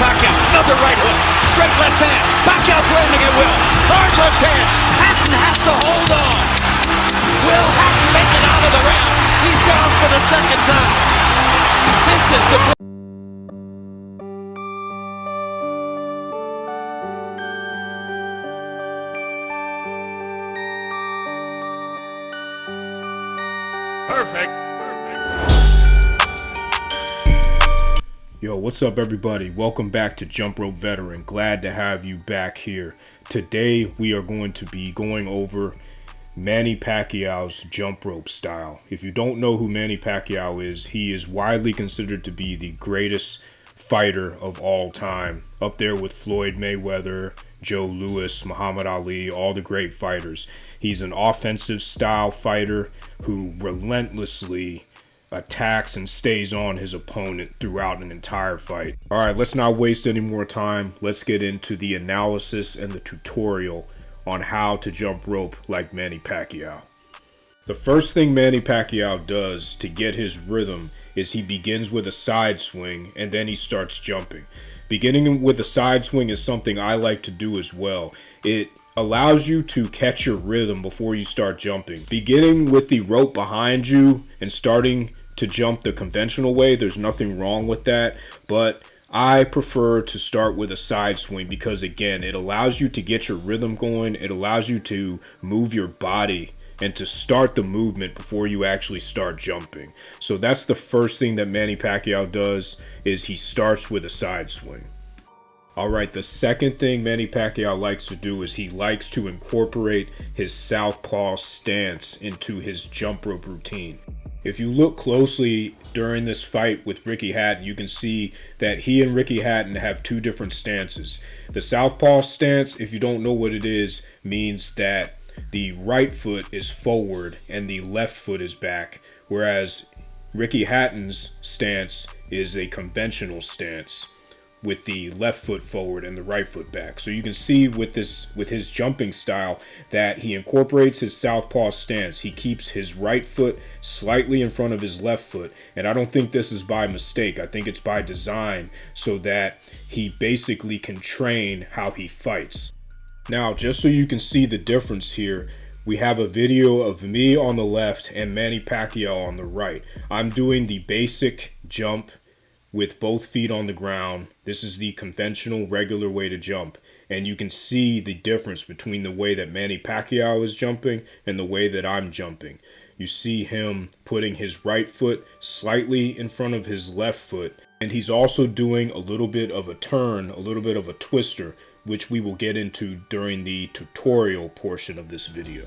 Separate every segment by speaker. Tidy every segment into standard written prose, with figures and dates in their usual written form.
Speaker 1: Pacquiao. Another right hook. Straight left hand. Pacquiao's landing at will. Hard left hand. Hatton has to hold on. Will Hatton make it out of the round? He's down for the second time. This is the...
Speaker 2: Perfect.
Speaker 3: Yo, what's up everybody? Welcome back to Jump Rope Veteran. Glad to have you back here. Today we are going to be going over Manny Pacquiao's jump rope style. If you don't know who Manny Pacquiao is, he is widely considered to be the greatest fighter of all time. Up there with Floyd Mayweather, Joe Louis, Muhammad Ali, all the great fighters. He's an offensive style fighter who relentlessly attacks and stays on his opponent throughout an entire fight. All right, let's not waste any more time. Let's get into the analysis and the tutorial on how to jump rope like Manny Pacquiao. The first thing Manny Pacquiao does to get his rhythm is he begins with a side swing and then he starts jumping. Beginning with a side swing is something I like to do as well. It allows you to catch your rhythm before you start jumping. Beginning with the rope behind you and starting to jump the conventional way, there's nothing wrong with that, but I prefer to start with a side swing because, again, it allows you to get your rhythm going. It allows you to move your body and to start the movement before you actually start jumping. So that's the first thing that Manny Pacquiao does, is he starts with a side swing. All right, the second thing Manny Pacquiao likes to do is he likes to incorporate his southpaw stance into his jump rope routine. If you look closely during this fight with Ricky Hatton, you can see that he and Ricky Hatton have two different stances. The southpaw stance, if you don't know what it is, means that the right foot is forward and the left foot is back, whereas Ricky Hatton's stance is a conventional stance with the left foot forward and the right foot back. So you can see with his jumping style that he incorporates his southpaw stance. He keeps his right foot slightly in front of his left foot, and I don't think this is by mistake. I think it's by design so that he basically can train how he fights. Now, just so you can see the difference here, we have a video of me on the left and Manny Pacquiao on the right. I'm doing the basic jump with both feet on the ground. This is the conventional, regular way to jump. And you can see the difference between the way that Manny Pacquiao is jumping and the way that I'm jumping. You see him putting his right foot slightly in front of his left foot. And he's also doing a little bit of a turn, a little bit of a twister, which we will get into during the tutorial portion of this video.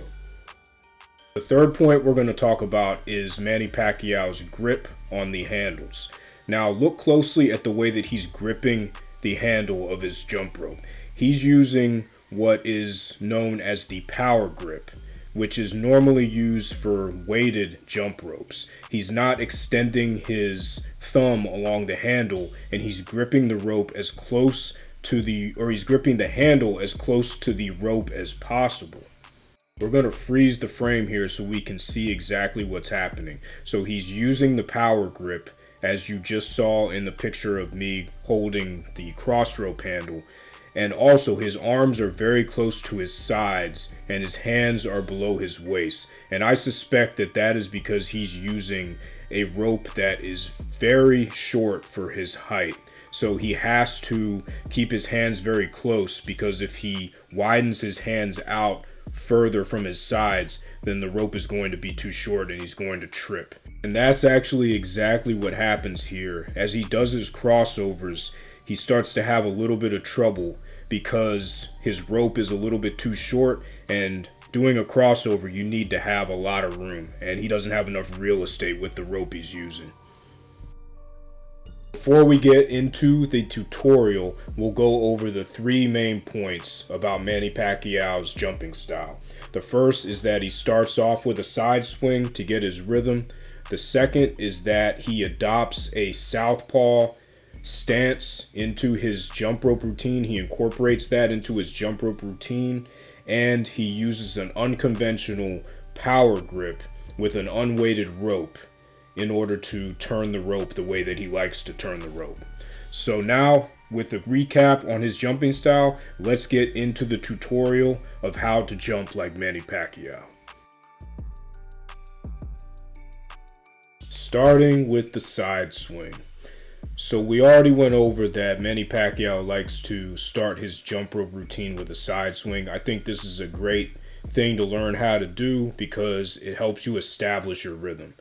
Speaker 3: The third point we're going to talk about is Manny Pacquiao's grip on the handles. Now look closely at the way that he's gripping the handle of his jump rope. He's using what is known as the power grip, which is normally used for weighted jump ropes. He's not extending his thumb along the handle, and he's gripping the rope as close to he's gripping the handle as close to the rope as possible. We're going to freeze the frame here so we can see exactly what's happening. So he's using the power grip, as you just saw in the picture of me holding the cross rope handle. And also his arms are very close to his sides and his hands are below his waist. And I suspect that that is because he's using a rope that is very short for his height. So he has to keep his hands very close, because if he widens his hands out further from his sides, then the rope is going to be too short and he's going to trip. And that's actually exactly what happens here. As he does his crossovers, he starts to have a little bit of trouble because his rope is a little bit too short, and doing a crossover, you need to have a lot of room, and he doesn't have enough real estate with the rope he's using. Before we get into the tutorial, we'll go over the three main points about Manny Pacquiao's jumping style. The first is that he starts off with a side swing to get his rhythm. The second is that he adopts a southpaw stance into his jump rope routine. He incorporates that into his jump rope routine, and he uses an unconventional power grip with an unweighted rope in order to turn the rope the way that he likes to turn the rope. So now, with a recap on his jumping style, let's get into the tutorial of how to jump like Manny Pacquiao. Starting with the side swing. So we already went over that Manny Pacquiao likes to start his jump rope routine with a side swing. I think this is a great thing to learn how to do because it helps you establish your rhythm.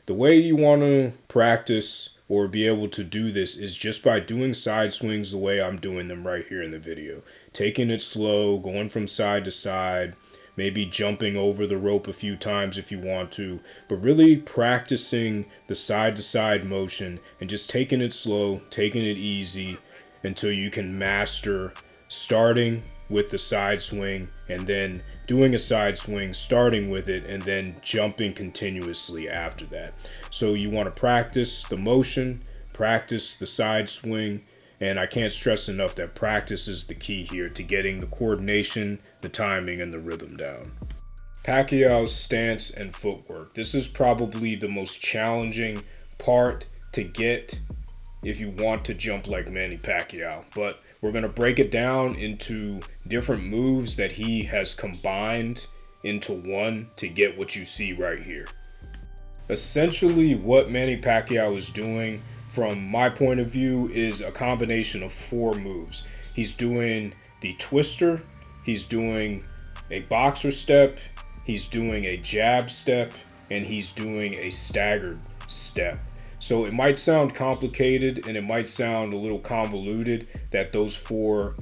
Speaker 3: The way you want to practice or be able to do this is just by doing side swings the way I'm doing them right here in the video. Taking it slow, going from side to side, maybe jumping over the rope a few times if you want to, but really practicing the side to side motion and just taking it slow, taking it easy until you can master starting with the side swing and then doing a side swing, starting with it, and then jumping continuously after that. So you want to practice the motion, practice the side swing, and I can't stress enough that practice is the key here to getting the coordination, the timing, and the rhythm down. Pacquiao's stance and footwork. This is probably the most challenging part to get if you want to jump like Manny Pacquiao, but we're going to break it down into different moves that he has combined into one to get what you see right here. Essentially, what Manny Pacquiao is doing from my point of view is a combination of 4 moves. He's doing the twister, he's doing a boxer step, he's doing a jab step, and he's doing a staggered step. So it might sound complicated and it might sound a little convoluted that those 4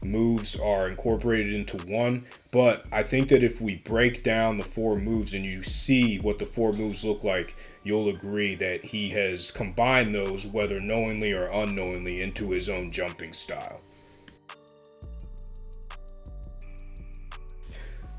Speaker 3: moves are incorporated into one, but I think that if we break down the 4 moves and you see what the 4 moves look like, you'll agree that he has combined those, whether knowingly or unknowingly, into his own jumping style.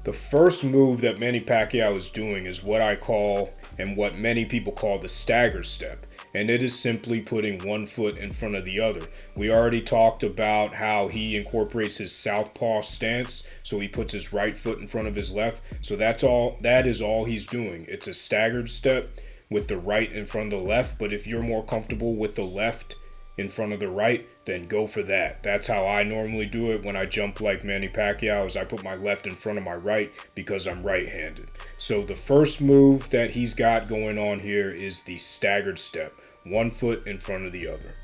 Speaker 3: The first move that Manny Pacquiao is doing is what I call, and what many people call, the stagger step. And it is simply putting one foot in front of the other. We already talked about how he incorporates his southpaw stance. So he puts his right foot in front of his left. So that is all he's doing. It's a staggered step with the right in front of the left. But if you're more comfortable with the left in front of the right, then go for that. That's how I normally do it when I jump like Manny Pacquiao, is I put my left in front of my right because I'm right-handed. So the first move that he's got going on here is the staggered step, one foot in front of the other.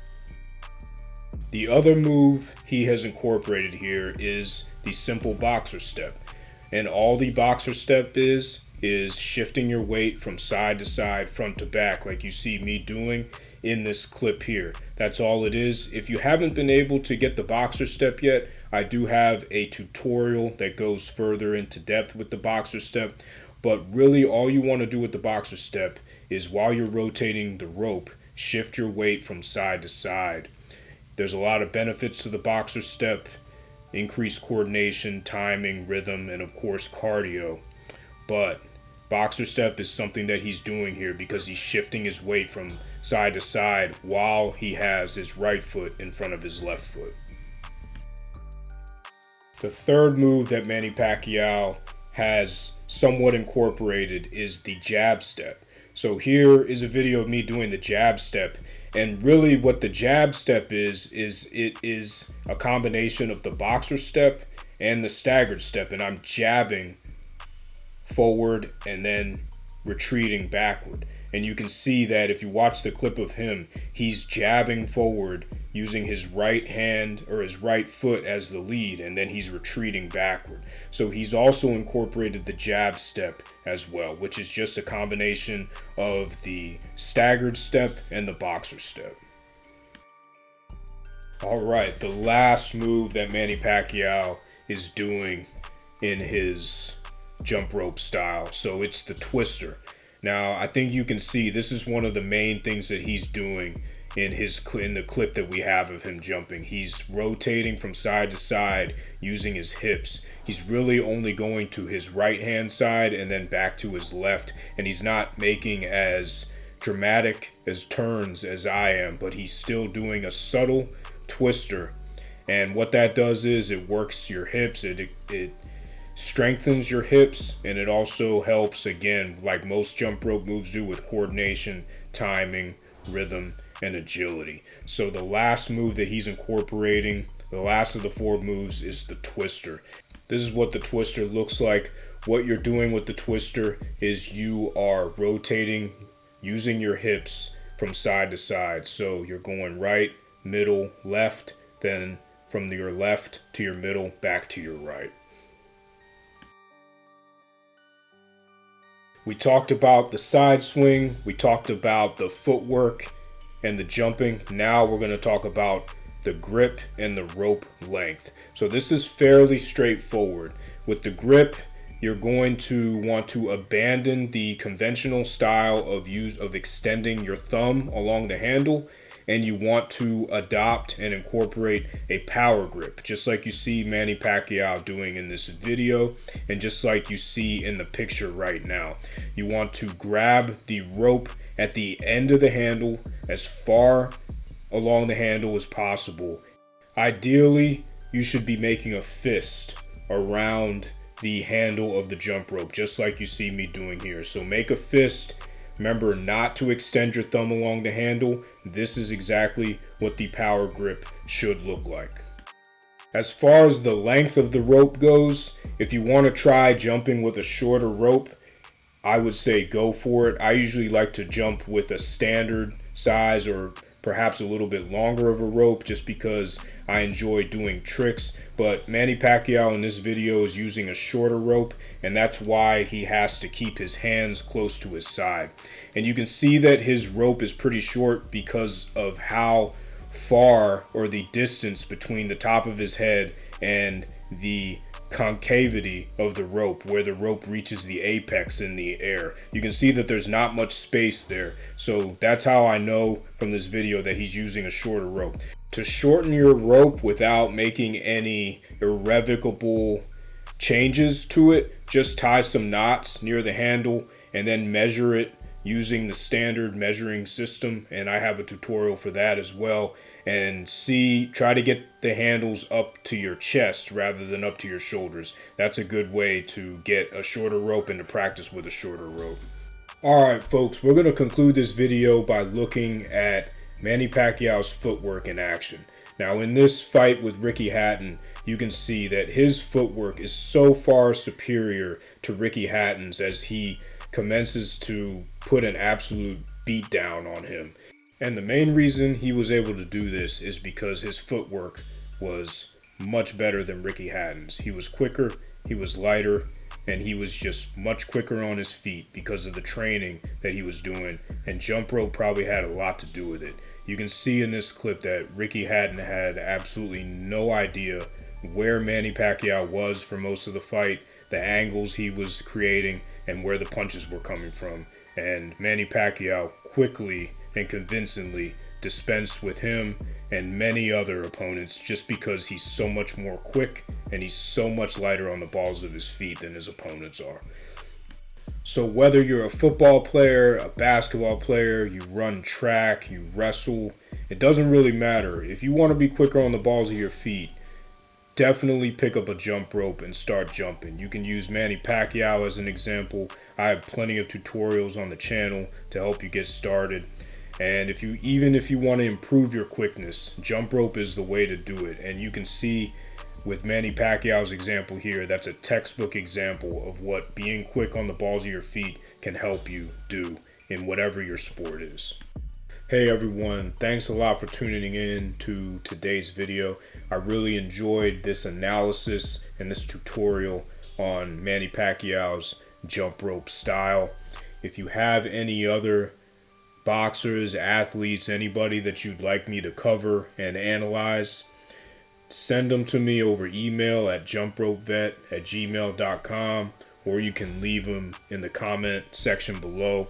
Speaker 3: The other move he has incorporated here is the simple boxer step. And all the boxer step is shifting your weight from side to side, front to back, like you see me doing in this clip here. That's all it is. If you haven't been able to get the boxer step yet, I do have a tutorial that goes further into depth with the boxer step. But really all you want to do with the boxer step is, while you're rotating the rope, shift your weight from side to side. There's a lot of benefits to the boxer step: increased coordination, timing, rhythm, and of course cardio. But boxer step is something that he's doing here because he's shifting his weight from side to side while he has his right foot in front of his left foot. The third move that Manny Pacquiao has somewhat incorporated is the jab step. So here is a video of me doing the jab step, and really what the jab step is it is a combination of the boxer step and the staggered step, and I'm jabbing forward and then retreating backward. And you can see that if you watch the clip of him, he's jabbing forward using his right hand or his right foot as the lead, and then he's retreating backward. So he's also incorporated the jab step as well, which is just a combination of the staggered step and the boxer step. All right, the last move that Manny Pacquiao is doing in his jump rope style, so it's the twister. Now I think you can see this is one of the main things that he's doing in the clip that we have of him jumping. He's rotating from side to side using his hips. He's really only going to his right hand side and then back to his left, and he's not making as dramatic as turns as I am, but he's still doing a subtle twister. And what that does is it works your hips, it strengthens your hips, and it also helps, again, like most jump rope moves do, with coordination, timing, rhythm, and agility. So the last move that he's incorporating, the last of the 4 moves, is the twister. This is what the twister looks like. What you're doing with the twister is you are rotating using your hips from side to side. So you're going right, middle, left, then from your left to your middle, back to your right. We talked about the side swing, we talked about the footwork and the jumping. Now we're going to talk about the grip and the rope length. So this is fairly straightforward. With the grip, you're going to want to abandon the conventional style of extending your thumb along the handle, and you want to adopt and incorporate a power grip, just like you see Manny Pacquiao doing in this video, and just like you see in the picture right now. You want to grab the rope at the end of the handle as far along the handle as possible. Ideally, you should be making a fist around the handle of the jump rope, just like you see me doing here. So make a fist. Remember not to extend your thumb along the handle. This is exactly what the power grip should look like. As far as the length of the rope goes, if you want to try jumping with a shorter rope, I would say go for it. I usually like to jump with a standard size or perhaps a little bit longer of a rope, just because I enjoy doing tricks. But Manny Pacquiao in this video is using a shorter rope, and that's why he has to keep his hands close to his side. And you can see that his rope is pretty short because of how far, or the distance between the top of his head and the concavity of the rope, where the rope reaches the apex in the air. You can see that there's not much space there. So that's how I know from this video that he's using a shorter rope. To shorten your rope without making any irrevocable changes to it, just tie some knots near the handle and then measure it using the standard measuring system, and I have a tutorial for that as well. And try to get the handles up to your chest rather than up to your shoulders. That's a good way to get a shorter rope and to practice with a shorter rope. Alright folks, we're going to conclude this video by looking at Manny Pacquiao's footwork in action. Now in this fight with Ricky Hatton, you can see that his footwork is so far superior to Ricky Hatton's as he commences to put an absolute beat down on him. And the main reason he was able to do this is because his footwork was much better than Ricky Hatton's. He was quicker, he was lighter, and he was just much quicker on his feet because of the training that he was doing. And jump rope probably had a lot to do with it. You can see in this clip that Ricky Hatton had absolutely no idea where Manny Pacquiao was for most of the fight, the angles he was creating, and where the punches were coming from. And Manny Pacquiao quickly and convincingly dispensed with him and many other opponents just because he's so much more quick and he's so much lighter on the balls of his feet than his opponents are. So whether you're a football player, a basketball player, you run track, you wrestle, it doesn't really matter. If you want to be quicker on the balls of your feet, definitely pick up a jump rope and start jumping. You can use Manny Pacquiao as an example. I have plenty of tutorials on the channel to help you get started. And even if you want to improve your quickness, jump rope is the way to do it. And you can see with Manny Pacquiao's example here, that's a textbook example of what being quick on the balls of your feet can help you do in whatever your sport is. Hey everyone, thanks a lot for tuning in to today's video. I really enjoyed this analysis and this tutorial on Manny Pacquiao's jump rope style. If you have any other boxers, athletes, anybody that you'd like me to cover and analyze, send them to me over email at jumpropevet@gmail.com, or you can leave them in the comment section below.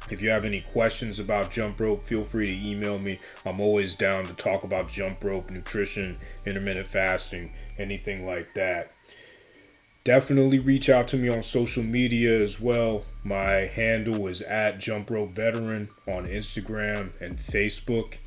Speaker 3: If you have any questions about jump rope, feel free to email me. I'm always down to talk about jump rope, nutrition, intermittent fasting, anything like that. Definitely reach out to me on social media as well. My handle is @JumpRopeVeteran on Instagram and Facebook.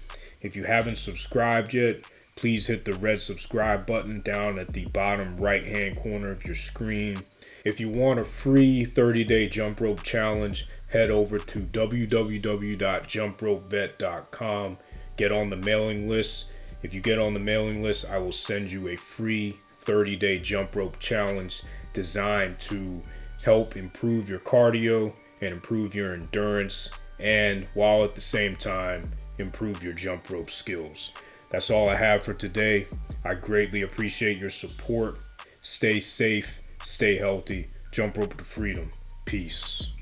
Speaker 3: If you haven't subscribed yet, please hit the red subscribe button down at the bottom right hand corner of your screen. If you want a free 30-day jump rope challenge, head over to www.jumpropevet.com. Get on the mailing list. If you get on the mailing list, I will send you a free 30-day jump rope challenge designed to help improve your cardio and improve your endurance, and while at the same time improve your jump rope skills. That's all I have for today. I greatly appreciate your support. Stay safe, stay healthy, jump rope to freedom. Peace.